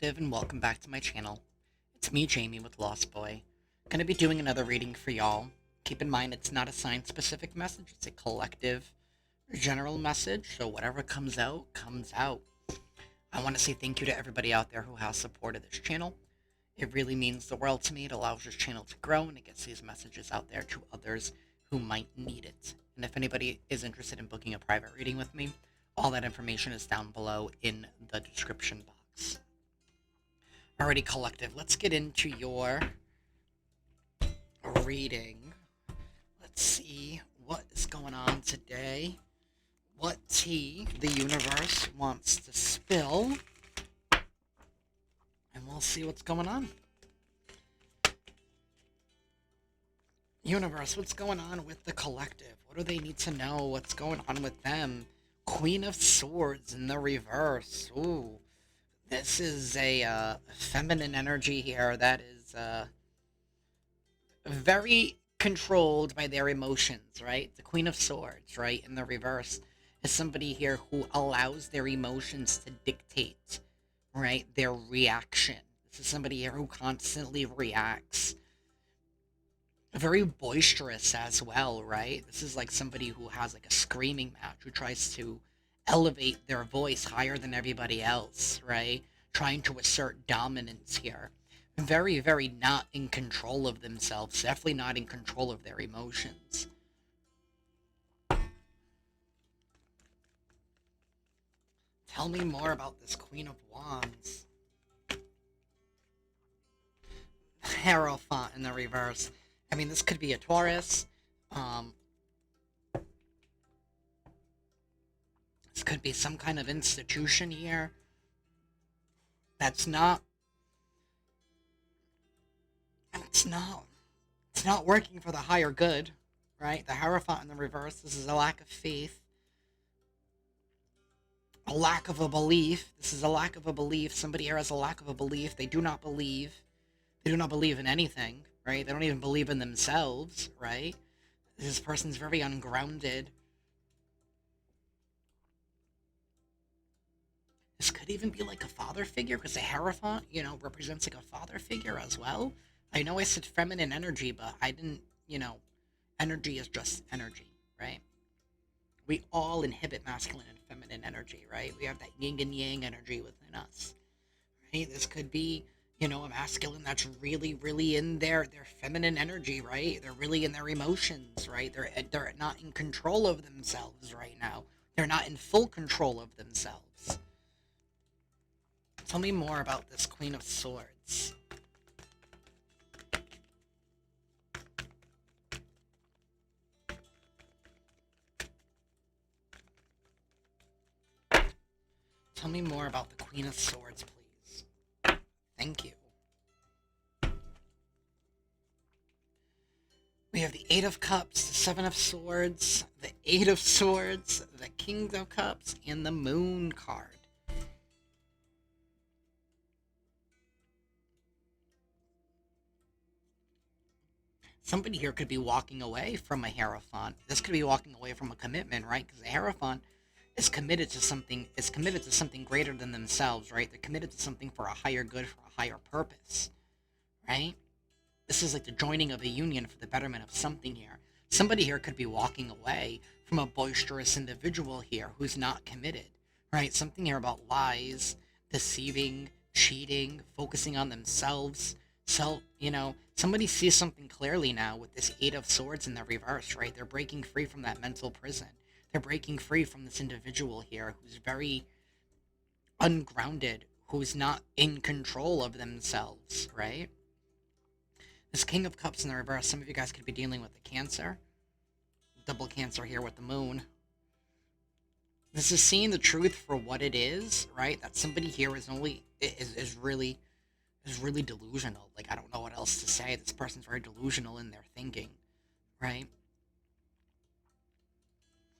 Collective, and welcome back to my channel. It's me, Jamie, with Lost Boy. Gonna be doing another reading for y'all. Keep in mind, it's not a sign-specific message, it's a collective, general message, so whatever comes out, comes out. I want to say thank you to everybody out there who has supported this channel. It really means the world to me. It allows this channel to grow, and it gets these messages out there to others who might need it. And if anybody is interested in booking a private reading with me, all that information is down below in the description box. Alrighty, Collective, let's get into your reading. Let's see what is going on today. What tea the universe wants to spill. And we'll see what's going on. Universe, what's going on with the Collective? What do they need to know? What's going on with them? Queen of Swords in the reverse. Ooh. This is a feminine energy here that is very controlled by their emotions, right? The Queen of Swords, right, in the reverse, is somebody here who allows their emotions to dictate, right, their reaction. This is somebody here who constantly reacts. Very boisterous as well, right? This is like somebody who has like a screaming match, who tries to elevate their voice higher than everybody else, right? Trying to assert dominance here. Very, very not in control of themselves. Definitely not in control of their emotions. Tell me more about this Queen of Wands. Hierophant in the reverse. I mean, this could be a Taurus. This could be some kind of institution here that's not it's not working for the higher good, right? The Hierophant in the reverse. This is a lack of faith, a lack of a belief. This is a lack of a belief. Somebody here has a lack of a belief. They do not believe. They do not believe in anything, right? They don't even believe in themselves, right? This person's very ungrounded. This could even be like a father figure, because the Hierophant, you know, represents like a father figure as well. I know I said feminine energy, but I didn't, you know, energy is just energy, right? We all inhibit masculine and feminine energy, right? We have that yin and yang energy within us, right? This could be, you know, a masculine that's really, really in their feminine energy, right? They're really in their emotions, right? They're not in control of themselves right now. They're not in full control of themselves. Tell me more about this Queen of Swords. Tell me more about the Queen of Swords, please. Thank you. We have the Eight of Cups, the Seven of Swords, the Eight of Swords, the King of Cups, and the Moon card. Somebody here could be walking away from a Hierophant. This could be walking away from a commitment, right? Because the Hierophant is committed to something greater than themselves, right? They're committed to something for a higher good, for a higher purpose, right? This is like the joining of a union for the betterment of something here. Somebody here could be walking away from a boisterous individual here who's not committed, right? Something here about lies, deceiving, cheating, focusing on themselves. So, you know, somebody sees something clearly now with this Eight of Swords in the reverse, right? They're breaking free from that mental prison. They're breaking free from this individual here who's very ungrounded, who's not in control of themselves, right? This King of Cups in the reverse, some of you guys could be dealing with the Cancer. Double Cancer here with the Moon. This is seeing the truth for what it is, right? That somebody here is really delusional. Like, I don't know what else to say. This person's very delusional in their thinking, right?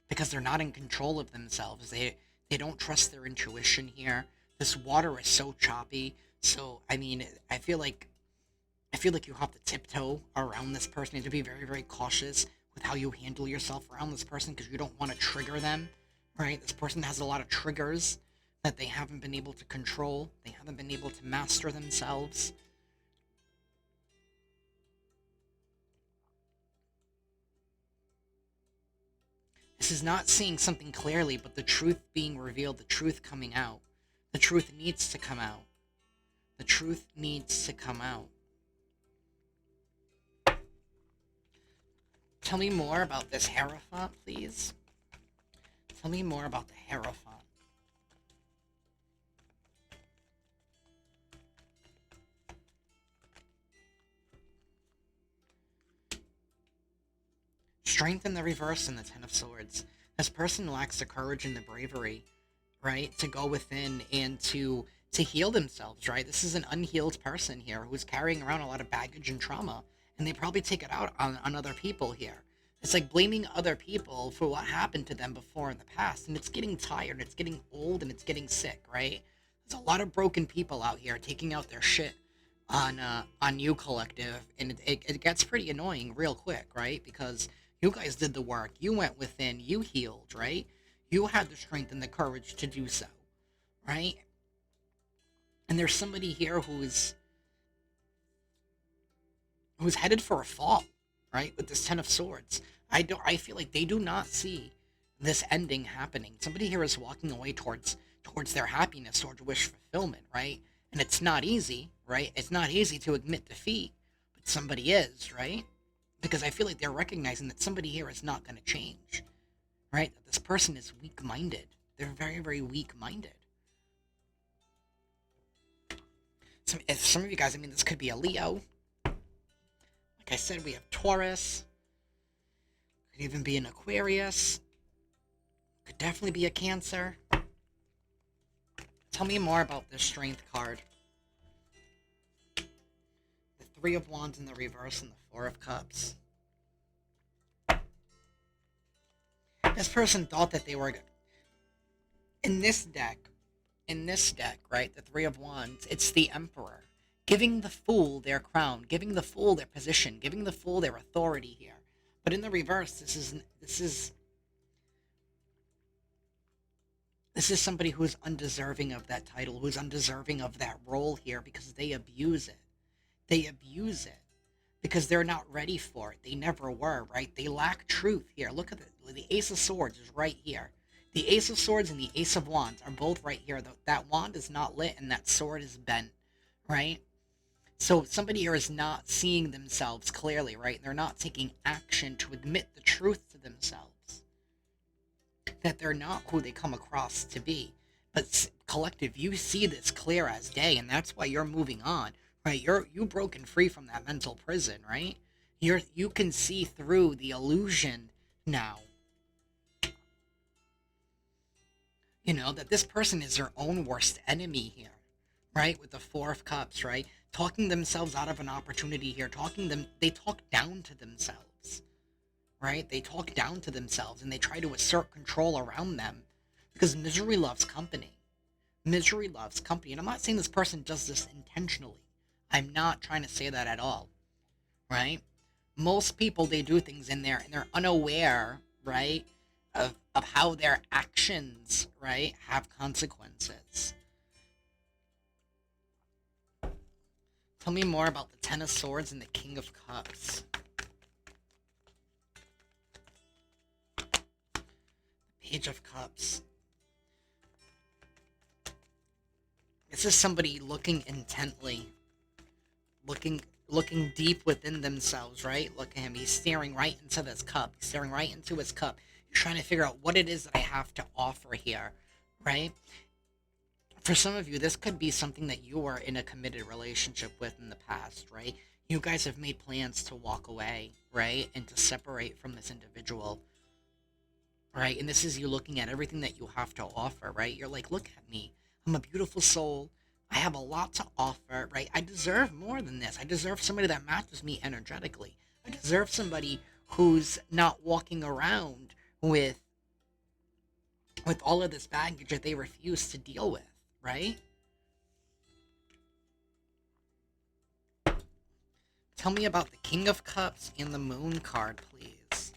Because they're not in control of themselves. They don't trust their intuition here. This water is so choppy. So, I mean, I feel like you have to tiptoe around this person. You have to be very, very cautious with how you handle yourself around this person, because you don't want to trigger them, right? This person has a lot of triggers, that they haven't been able to control, they haven't been able to master themselves. This is not seeing something clearly, but the truth being revealed, the truth coming out. The truth needs to come out. The truth needs to come out. Tell me more about this Hierophant, please. Tell me more about the Hierophant. Strength in the reverse and the Ten of Swords. This person lacks the courage and the bravery, right, to go within and to heal themselves, right? This is an unhealed person here who's carrying around a lot of baggage and trauma, and they probably take it out on other people here. It's like blaming other people for what happened to them before in the past, and it's getting tired, it's getting old, and it's getting sick, right? There's a lot of broken people out here taking out their shit on you, collective, and it gets pretty annoying real quick, right? Because you guys did the work, you went within, you healed, right? You had the strength and the courage to do so, right? And there's somebody here who's headed for a fall, right? With this Ten of Swords. I feel like they do not see this ending happening. Somebody here is walking away towards their happiness, towards wish fulfillment, right? And it's not easy, right? It's not easy to admit defeat, but somebody is, right? Because I feel like they're recognizing that somebody here is not going to change, right? That this person is weak-minded. They're very, very weak-minded. Some of you guys, I mean, this could be a Leo. Like I said, we have Taurus. Could even be an Aquarius. Could definitely be a Cancer. Tell me more about this Strength card. The Three of Wands in the reverse and the Four of Cups. This person thought that they were... In this deck, right, the Three of Wands, it's the Emperor. Giving the Fool their crown, giving the Fool their position, giving the Fool their authority here. But in the reverse, this is somebody who's undeserving of that title, who's undeserving of that role here because they abuse it. They abuse it because they're not ready for it. They never were, right? They lack truth here. Look at it. The Ace of Swords is right here. The Ace of Swords and the Ace of Wands are both right here. That wand is not lit and that sword is bent, right? So somebody here is not seeing themselves clearly, right? They're not taking action to admit the truth to themselves. That they're not who they come across to be. But collective, you see this clear as day, and that's why you're moving on, right? You've broken free from that mental prison, right? You can see through the illusion now. You know, that this person is their own worst enemy here, right? With the Four of Cups, right? Talking themselves out of an opportunity here. They talk down to themselves, right? They talk down to themselves and they try to assert control around them because misery loves company. Misery loves company. And I'm not saying this person does this intentionally. I'm not trying to say that at all, right? Most people, they do things in there and they're unaware, right, of how their actions, right, have consequences. Tell me more about the Ten of Swords and the King of Cups. Page of Cups. This is somebody looking intently. Looking deep within themselves, right? Look at him. He's staring right into this cup. He's staring right into his cup. He's trying to figure out what it is that I have to offer here, right? For some of you, this could be something that you were in a committed relationship with in the past, right? You guys have made plans to walk away, right? And to separate from this individual, right? And this is you looking at everything that you have to offer, right? You're like, look at me. I'm a beautiful soul. I have a lot to offer, right? I deserve more than this. I deserve somebody that matches me energetically. I deserve somebody who's not walking around with all of this baggage that they refuse to deal with, right? Tell me about the King of Cups and the Moon card, please.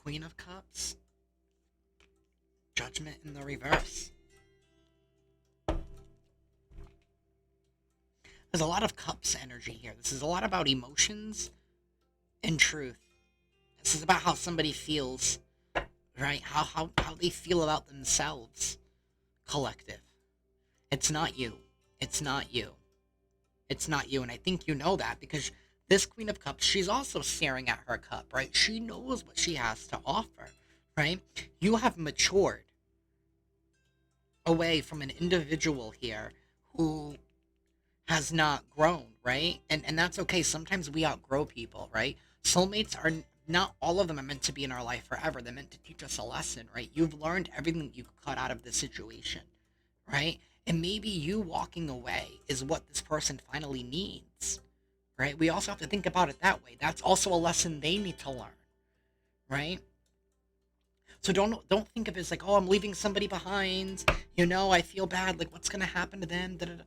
Queen of Cups. Judgment in the reverse. There's a lot of cups energy here. This is a lot about emotions and truth. This is about how somebody feels, right? How they feel about themselves. Collective. It's not you. It's not you. It's not you. And I think you know that because this Queen of Cups, she's also staring at her cup, right? She knows what she has to offer, right? You have matured away from an individual here who has not grown, right? And that's okay. Sometimes we outgrow people, right? Soulmates are not all of them are meant to be in our life forever. They're meant to teach us a lesson, right? You've learned everything you could cut out of this situation, right? And maybe you walking away is what this person finally needs, right? We also have to think about it that way. That's also a lesson they need to learn, right? So don't think of it as like, oh, I'm leaving somebody behind. I feel bad. Like, what's gonna happen to them? Da, da, da.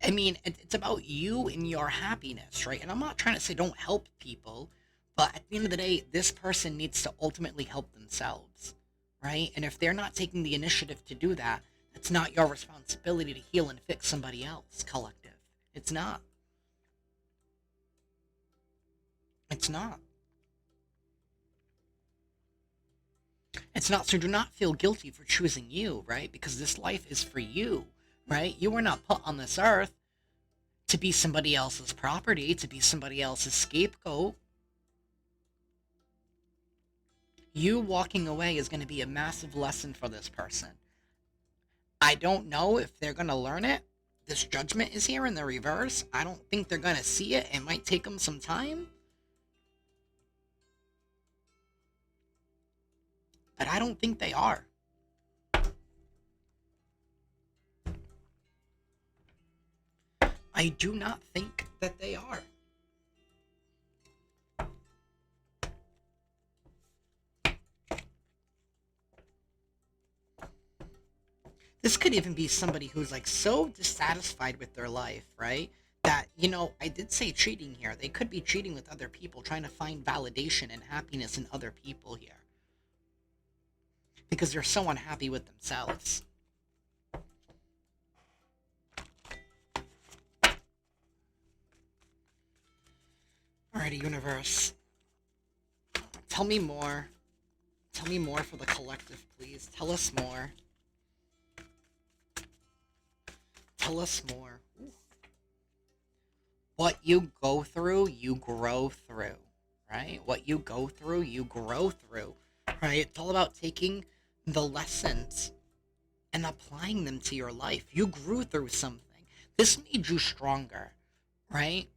I mean, it's about you and your happiness, right? And I'm not trying to say don't help people, but at the end of the day, this person needs to ultimately help themselves, right? And if they're not taking the initiative to do that, it's not your responsibility to heal and fix somebody else, collective. It's not. It's not. It's not. So do not feel guilty for choosing you, right? Because this life is for you, right? You were not put on this earth to be somebody else's property, to be somebody else's scapegoat. You walking away is going to be a massive lesson for this person. I don't know if they're going to learn it. This judgment is here in the reverse. I don't think they're going to see it. It might take them some time. But I don't think they are. I do not think that they are. This could even be somebody who's like so dissatisfied with their life, right? That, I did say cheating here. They could be cheating with other people, trying to find validation and happiness in other people here. Because they're so unhappy with themselves. Alrighty, universe. Tell me more. Tell me more for the collective, please. Tell us more. Tell us more. Ooh. What you go through, you grow through, right? What you go through, you grow through, right? It's all about taking the lessons and applying them to your life. You grew through something. This made you stronger, right?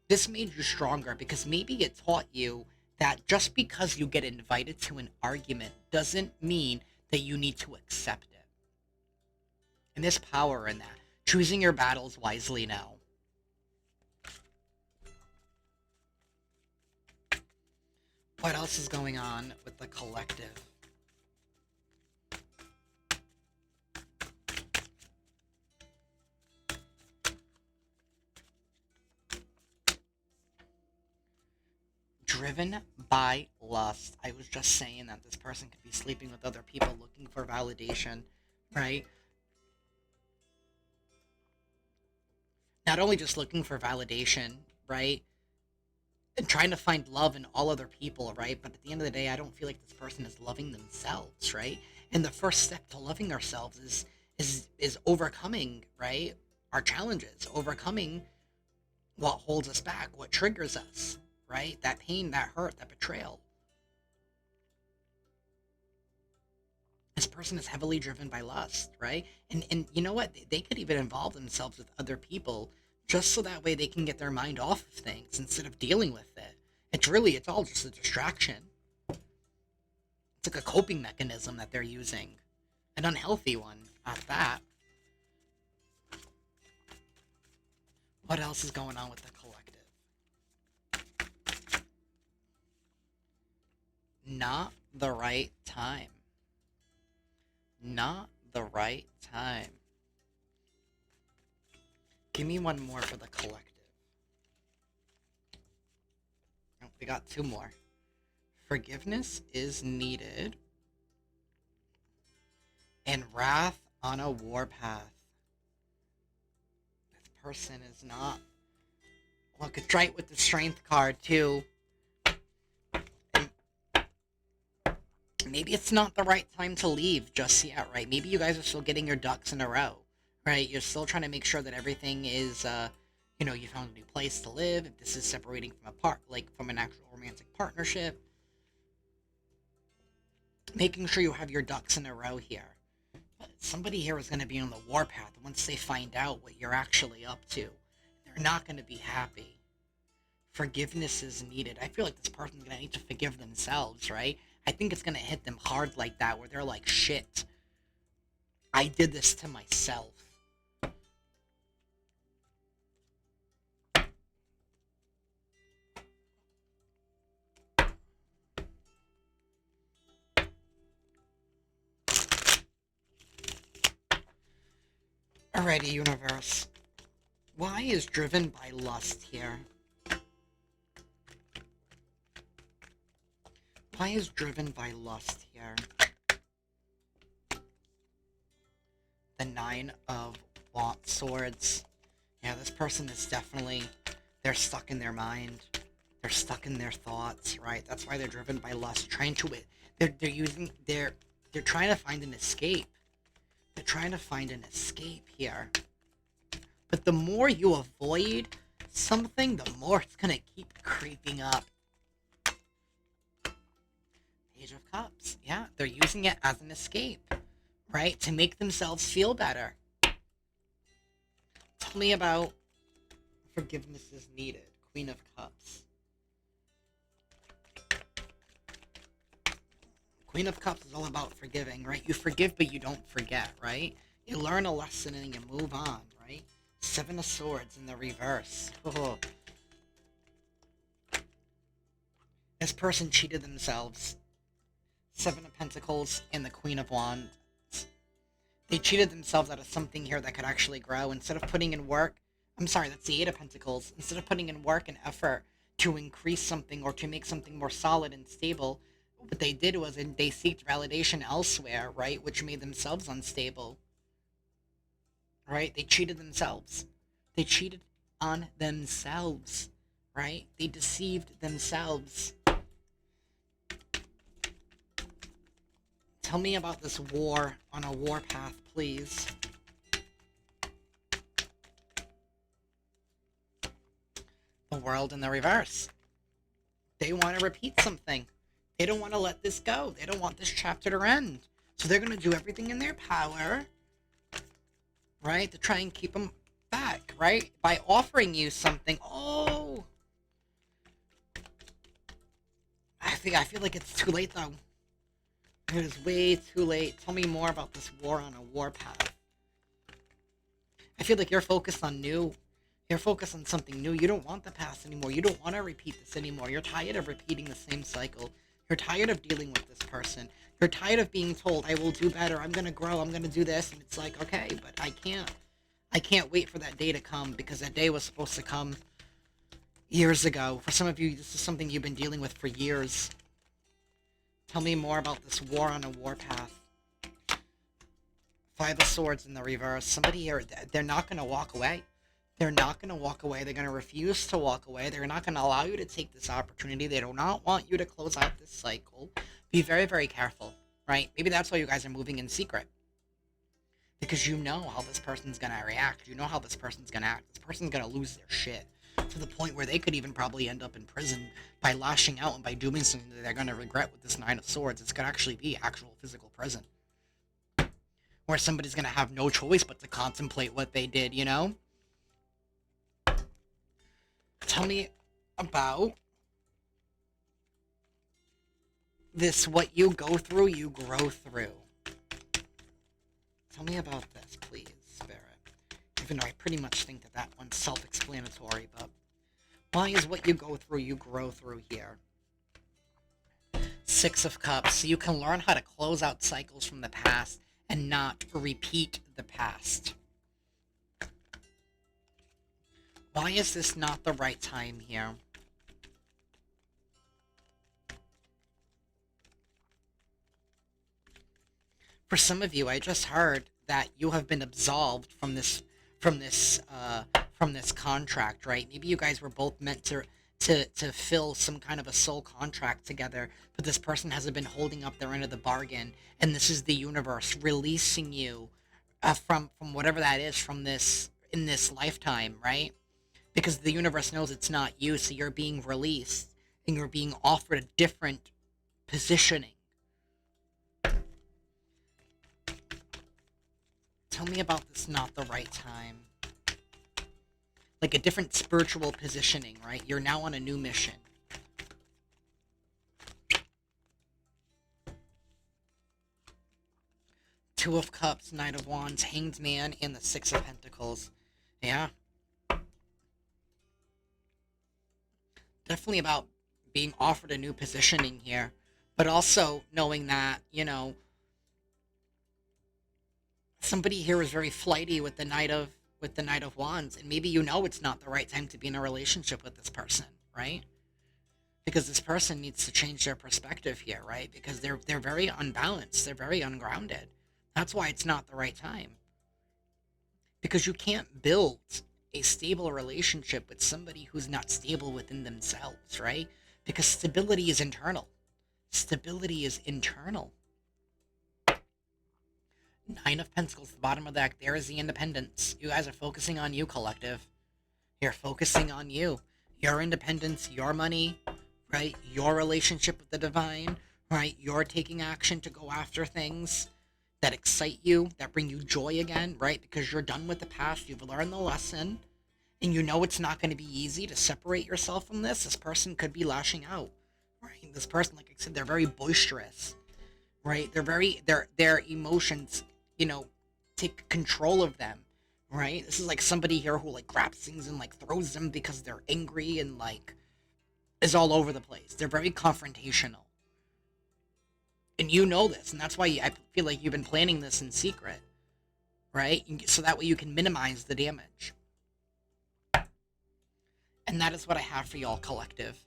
This made you stronger because maybe it taught you that just because you get invited to an argument doesn't mean that you need to accept it. And there's power in that. Choosing your battles wisely now. What else is going on with the collective? Driven by lust. I was just saying that this person could be sleeping with other people looking for validation, right? Not only just looking for validation, right? And trying to find love in all other people, right? But at the end of the day, I don't feel like this person is loving themselves, right? And the first step to loving ourselves is overcoming, right? Our challenges, overcoming what holds us back, what triggers us, right? That pain, that hurt, that betrayal. This person is heavily driven by lust, right? And you know what? They could even involve themselves with other people just so that way they can get their mind off of things instead of dealing with it. It's all just a distraction. It's like a coping mechanism that they're using. An unhealthy one at that. What else is going on with the collective? Not the right time. Not the right time. Give me one more for the collective. Oh, we got two more. Forgiveness is needed. And wrath on a warpath. This person is not Look, it's right with the Strength card, too. And maybe it's not the right time to leave just yet, right? Maybe you guys are still getting your ducks in a row, right? You're still trying to make sure that everything is, you found a new place to live. If this is separating from from an actual romantic partnership, making sure you have your ducks in a row here. But somebody here is going to be on the warpath once they find out what you're actually up to. They're not going to be happy. Forgiveness is needed. I feel like this person's going to need to forgive themselves, right? I think it's going to hit them hard like that, where they're like, shit, I did this to myself. Alrighty, universe. Why is driven by lust here? Why is driven by lust here? The 9 of Swords. Yeah, this person is definitely, they're stuck in their mind. They're stuck in their thoughts, right? That's why they're driven by lust, they're trying to find an escape. They're trying to find an escape here. But the more you avoid something, the more it's gonna keep creeping up. Page of Cups. Yeah, they're using it as an escape, right? To make themselves feel better. Tell me about forgiveness is needed. Queen of Cups. Queen of Cups is all about forgiving, right? You forgive, but you don't forget, right? You learn a lesson and you move on, right? 7 of Swords in the reverse. Oh. This person cheated themselves. 7 of Pentacles and the Queen of Wands. They cheated themselves out of something here that could actually grow. Instead of putting in work, I'm sorry, that's the 8 of Pentacles. Instead of putting in work and effort to increase something or to make something more solid and stable, what they did was they sought validation elsewhere, right? Which made themselves unstable. Right? They cheated themselves. They cheated on themselves, right? They deceived themselves. Tell me about this war on a warpath, please. The World in the reverse. They want to repeat something. They don't want to let this go. They don't want this chapter to end. So they're going to do everything in their power, right, to try and keep them back, right? By offering you something. Oh! I feel like it's too late, though. It is way too late. Tell me more about this war on a warpath. I feel like you're focused on new. You're focused on something new. You don't want the past anymore. You don't want to repeat this anymore. You're tired of repeating the same cycle. You're tired of dealing with this person. You're tired of being told, I will do better. I'm going to grow. I'm going to do this. And it's like, okay, but I can't. I can't wait for that day to come because that day was supposed to come years ago. For some of you, this is something you've been dealing with for years. Tell me more about this war on a warpath. 5 of Swords in the reverse. Somebody here, they're not going to walk away. They're not going to walk away. They're going to refuse to walk away. They're not going to allow you to take this opportunity. They do not want you to close out this cycle. Be very, very careful, right? Maybe that's why you guys are moving in secret. Because you know how this person's going to react. You know how this person's going to act. This person's going to lose their shit. To the point where they could even probably end up in prison by lashing out and by doing something that they're going to regret with this 9 of Swords. It's going to actually be actual physical prison. Where somebody's going to have no choice but to contemplate what they did, you know? Tell me about this, what you go through, you grow through. Tell me about this, please, Spirit. Even though I pretty much think that that one's self-explanatory, but why is what you go through, you grow through here? 6 of Cups. So you can learn how to close out cycles from the past and not repeat the past. Why is this not the right time here? For some of you, I just heard that you have been absolved from this from this contract, right? Maybe you guys were both meant to fill some kind of a soul contract together, but this person hasn't been holding up their end of the bargain, and this is the universe releasing you from whatever that is from this in this lifetime, right? Because the universe knows it's not you, so you're being released and you're being offered a different positioning. Tell me about this not the right time. Like a different spiritual positioning, right? You're now on a new mission. Two of Cups, Knight of Wands, Hanged Man, and the Six of Pentacles. Yeah. Definitely about being offered a new positioning here. But also knowing that, somebody here is very flighty with the Knight of Wands, and maybe it's not the right time to be in a relationship with this person, right? Because this person needs to change their perspective here, right? Because they're very unbalanced, they're very ungrounded. That's why it's not the right time. Because you can't build a stable relationship with somebody who's not stable within themselves, right? Because stability is internal. Stability is internal. Nine of Pentacles, the bottom of the deck. There is the independence. You guys are focusing on you, collective. You're focusing on you. Your independence, your money, right? Your relationship with the divine, right? You're taking action to go after things that excite you, that bring you joy again, right? Because you're done with the past. You've learned the lesson. And it's not going to be easy to separate yourself from this. This person could be lashing out, right? This person, like I said, they're very boisterous, right? Their emotions, take control of them, right? This is like somebody here who like grabs things and like throws them because they're angry and like is all over the place. They're very confrontational. And you know this, and that's why I feel like you've been planning this in secret, right? So that way you can minimize the damage. And that is what I have for y'all, collective.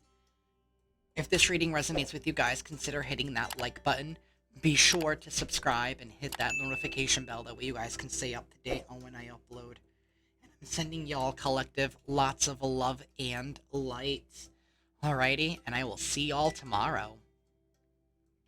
If this reading resonates with you guys, consider hitting that like button. Be sure to subscribe and hit that notification bell. That way you guys can stay up to date on when I upload. And I'm sending y'all, collective, lots of love and light. Alrighty, and I will see y'all tomorrow.